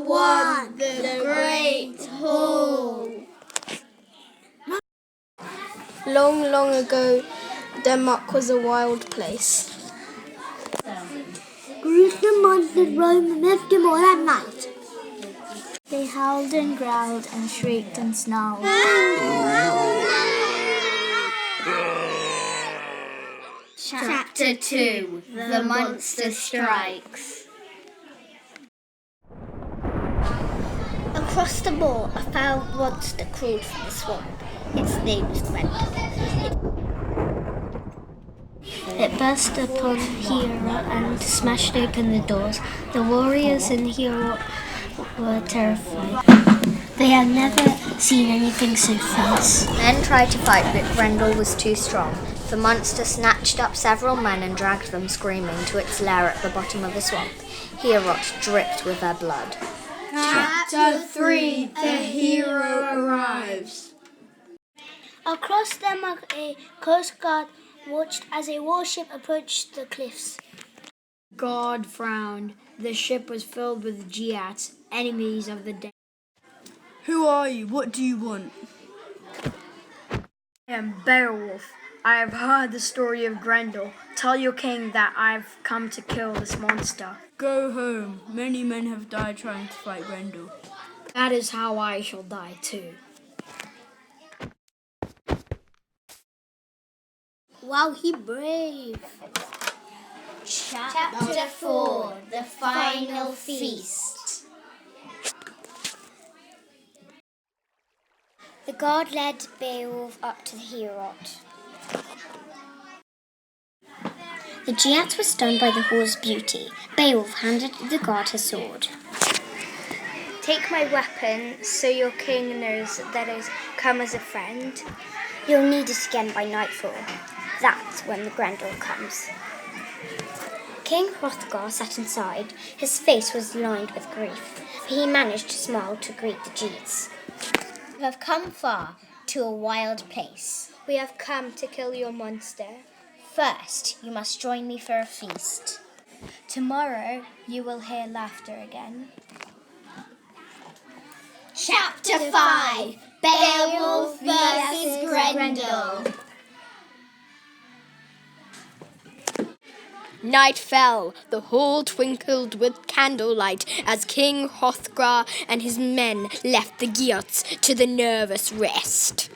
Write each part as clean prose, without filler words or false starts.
one, the great hall. Long, long ago, Denmark was a wild place. Gruesome monsters roamed amidst them all at night. They howled and growled and shrieked and snarled. Chapter 2. The Monster Strikes. Across the moor, a foul monster crawled from the swamp. Its name was Grendel. It burst upon Hero and smashed open the doors. The warriors in Hero were terrified. They had never seen anything so fierce. Men tried to fight, but Grendel was too strong. The monster snatched up several men and dragged them screaming to its lair at the bottom of the swamp. Heorot dripped with their blood. Chapter 3. The hero arrives. Across Denmark, a coast guard watched as a warship approached the cliffs. God frowned. The ship was filled with Geats, enemies of the day. Who are you? What do you want? I am Beowulf. I have heard the story of Grendel. Tell your king that I've come to kill this monster. Go home. Many men have died trying to fight Grendel. That is how I shall die too. Wow, he brave. Chapter 4. The Final Feast. The guard led Beowulf up to the Heorot. The Geats were stunned by the hall's beauty. Beowulf handed the guard his sword. Take my weapon so your king knows that I've come as a friend. You'll need it again by nightfall. That's when the Grendel comes. King Hrothgar sat inside. His face was lined with grief, but he managed to smile to greet the Geats. You have come far to a wild place. We have come to kill your monster. First, you must join me for a feast. Tomorrow you will hear laughter again. Chapter 5. Beowulf vs. Grendel. Night fell. The hall twinkled with candlelight as King Hrothgar and his men left the Geats to the nervous rest.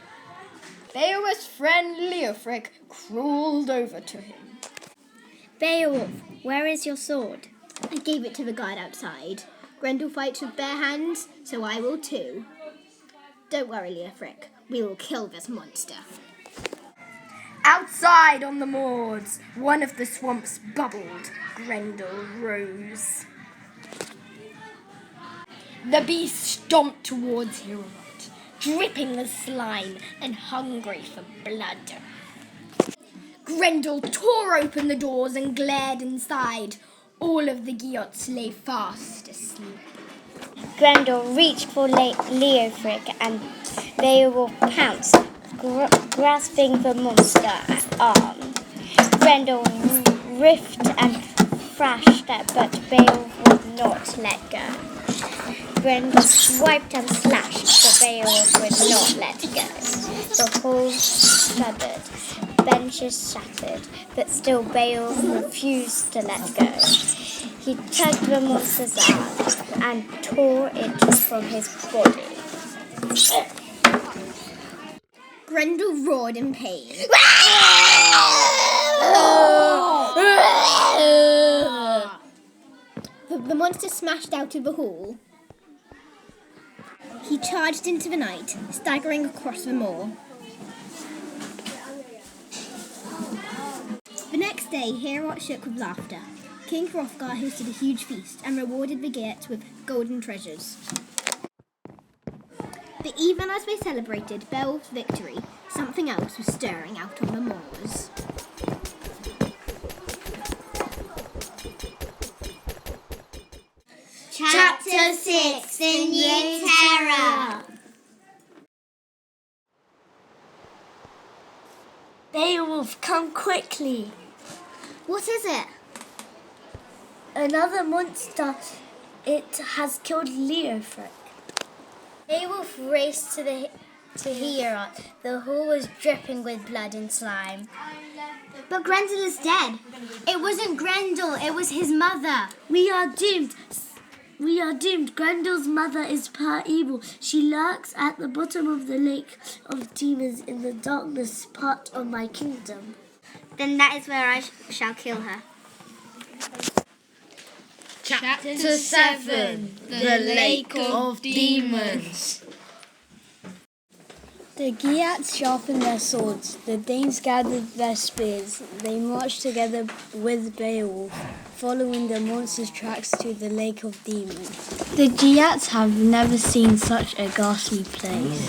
Beowulf's friend Leofric crawled over to him. Beowulf, where is your sword? I gave it to the guard outside. Grendel fights with bare hands, so I will too. Don't worry, Leofric. We will kill this monster. Outside on the moors, one of the swamps bubbled. Grendel rose. The beast stomped towards Heorot, dripping with slime and hungry for blood. Grendel tore open the doors and glared inside. All of the Geats lay fast asleep. Grendel reached for Leofric and Beowulf pounced, grasping the monster's arm. Grendel riffed and thrashed, but Beowulf would not let go. Grendel swiped and slashed, but Beowulf would not let go. The hall shuddered, benches shattered, but still Beowulf refused to let go. He tugged the monster's arm and tore it from his body. Grendel roared in pain. The monster smashed out of the hall. He charged into the night, staggering across the moor. The next day, Heorot shook with laughter. King Hrothgar hosted a huge feast and rewarded the Geats with golden treasures. But even as they celebrated Beowulf's victory, something else was stirring out on the moors. Chapter 6. The New Terror. Beowulf, come quickly. What is it? Another monster It has killed Leofric. Beowulf raced to Heorot. The hall was dripping with blood and slime. But Grendel is dead. It wasn't Grendel, it was his mother. We are doomed. We are doomed. Grendel's mother is pure evil. She lurks at the bottom of the lake of demons in the darkness part of my kingdom. Then that is where I shall kill her. Chapter 7. The Lake of Demons. The Geats sharpened their swords, the Danes gathered their spears. They marched together with Beowulf, following the monster's tracks to the Lake of Demons. The Geats have never seen such a ghastly place.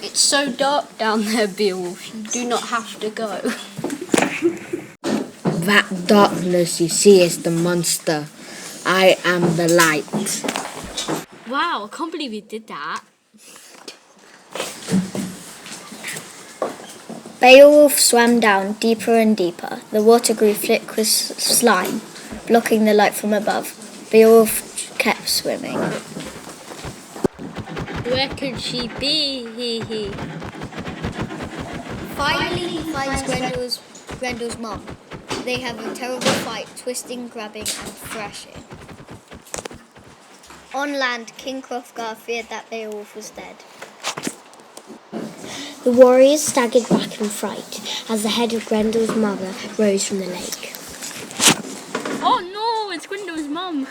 It's so dark down there, Beowulf. You do not have to go. That darkness you see is the monster. I am the light. Wow, I can't believe you did that. Beowulf swam down deeper and deeper. The water grew thick with slime, blocking the light from above. Beowulf kept swimming. Where could she be? He. Finally, he finds Grendel's mom. They have a terrible fight, twisting, grabbing, and thrashing. On land, King Hrothgar feared that Beowulf was dead. The warriors staggered back in fright as the head of Grendel's mother rose from the lake. Oh no, it's Grendel's mum.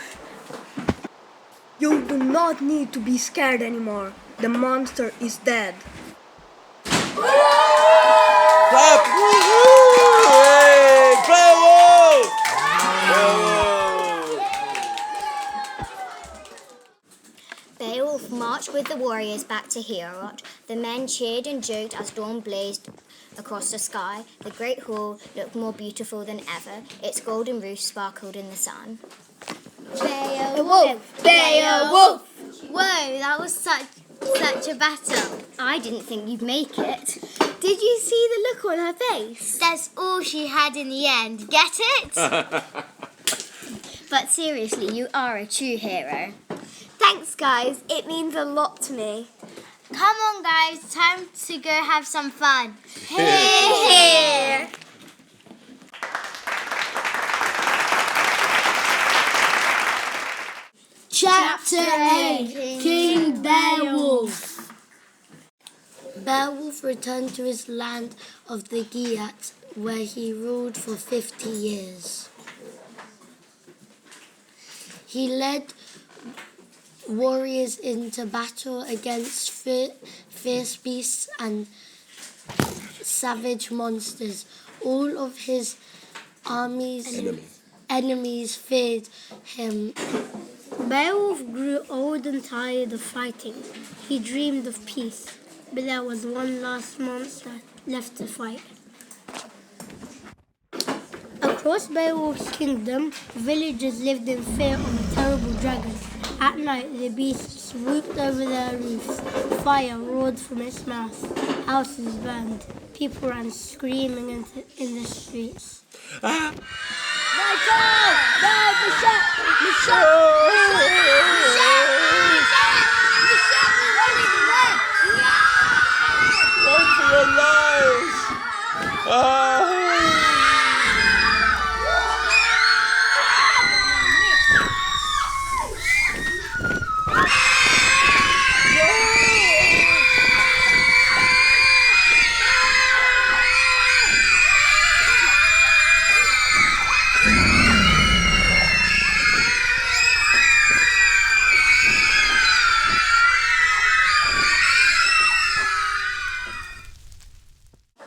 You do not need to be scared anymore. The monster is dead. Clap! Hey, Beowulf! Beowulf marched with the warriors back to Heorot. The men cheered and joked as dawn blazed across the sky. The great hall looked more beautiful than ever. Its golden roof sparkled in the sun. Beowulf! Beowulf! Whoa, that was such a battle. I didn't think you'd make it. Did you see the look on her face? That's all she had in the end. Get it? But seriously, you are a true hero. Thanks, guys. It means a lot to me. Come on, guys. Time to go have some fun. Here! Chapter 8. King Beowulf. Beowulf returned to his land of the Geats, where he ruled for 50 years. He led warriors into battle against fierce beasts and savage monsters. All of his enemies feared him. Beowulf grew old and tired of fighting. He dreamed of peace, but there was one last monster left to fight. Across Beowulf's kingdom, villagers lived in fear of a terrible dragon. At night, the beast swooped over their roofs. Fire roared from its mouth. Houses burned. People ran screaming in the streets. Run for your lives!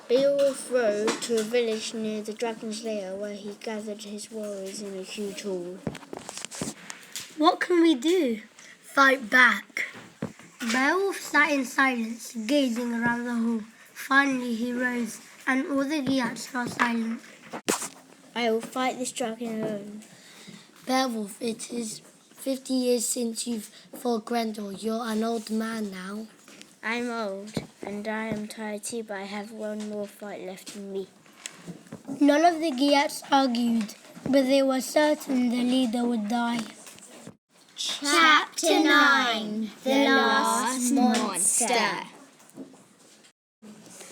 Beowulf rode to a village near the dragon's lair where he gathered his warriors in a huge hall. What can we do? Fight back. Beowulf sat in silence, gazing around the hall. Finally he rose, and all the Geats fell silent. I will fight this dragon alone. Beowulf, it is 50 years since you've fought Grendel. You're an old man now. I'm old, and I am tired too, but I have one more fight left in me. None of the Geats argued, but they were certain the leader would die. Chapter 9 The Last Monster.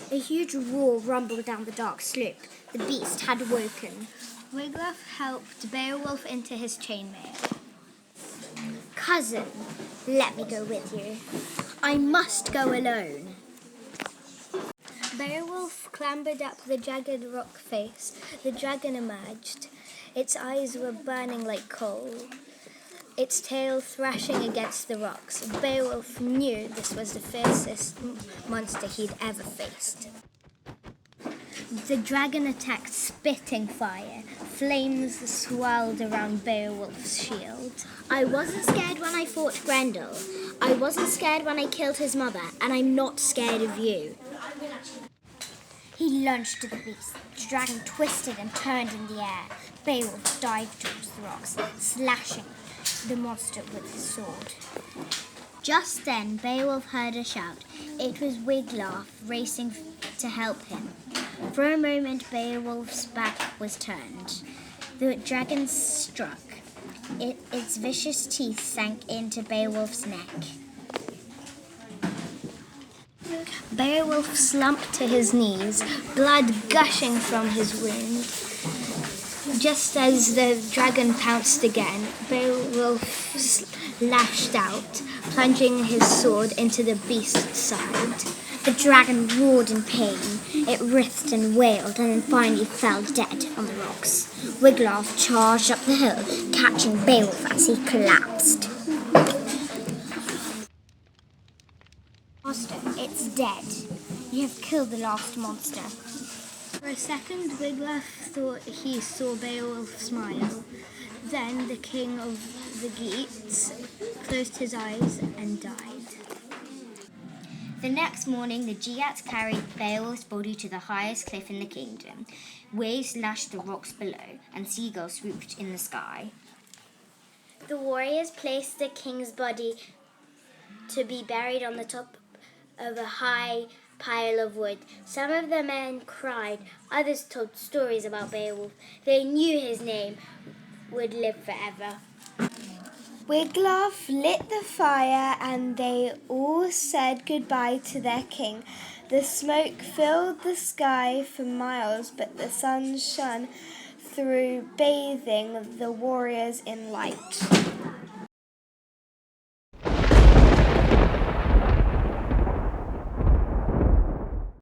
A huge roar rumbled down the dark slope. The beast had awoken. Wiglaf helped Beowulf into his chainmail. Cousin, let me go with you. I must go alone. Beowulf clambered up the jagged rock face. The dragon emerged. Its eyes were burning like coal, its tail thrashing against the rocks. Beowulf knew this was the fiercest monster he'd ever faced. The dragon attacked, spitting fire. Flames swirled around Beowulf's shield. I wasn't scared when I fought Grendel. I wasn't scared when I killed his mother, and I'm not scared of you. He lunged to the beast. The dragon twisted and turned in the air. Beowulf dived towards the rocks, slashing the monster with his sword. Just then, Beowulf heard a shout. It was Wiglaf racing to help him. For a moment, Beowulf's back was turned. The dragon struck. Its vicious teeth sank into Beowulf's neck. Beowulf slumped to his knees, blood gushing from his wound. Just as the dragon pounced again, Beowulf lashed out, plunging his sword into the beast's side. The dragon roared in pain. It writhed and wailed, and then finally fell dead on the rocks. Wiglaf charged up the hill, catching Beowulf as he collapsed. Monster, it's dead. You have killed the last monster. For a second, Wiglaf thought he saw Beowulf smile. Then the king of the Geats closed his eyes and died. The next morning, the Geats carried Beowulf's body to the highest cliff in the kingdom. Waves lashed the rocks below, and seagulls swooped in the sky. The warriors placed the king's body to be buried on the top of a high pile of wood. Some of the men cried, others told stories about Beowulf. They knew his name would live forever. Wiglaf lit the fire and they all said goodbye to their king. The smoke filled the sky for miles, but the sun shone through, bathing the warriors in light.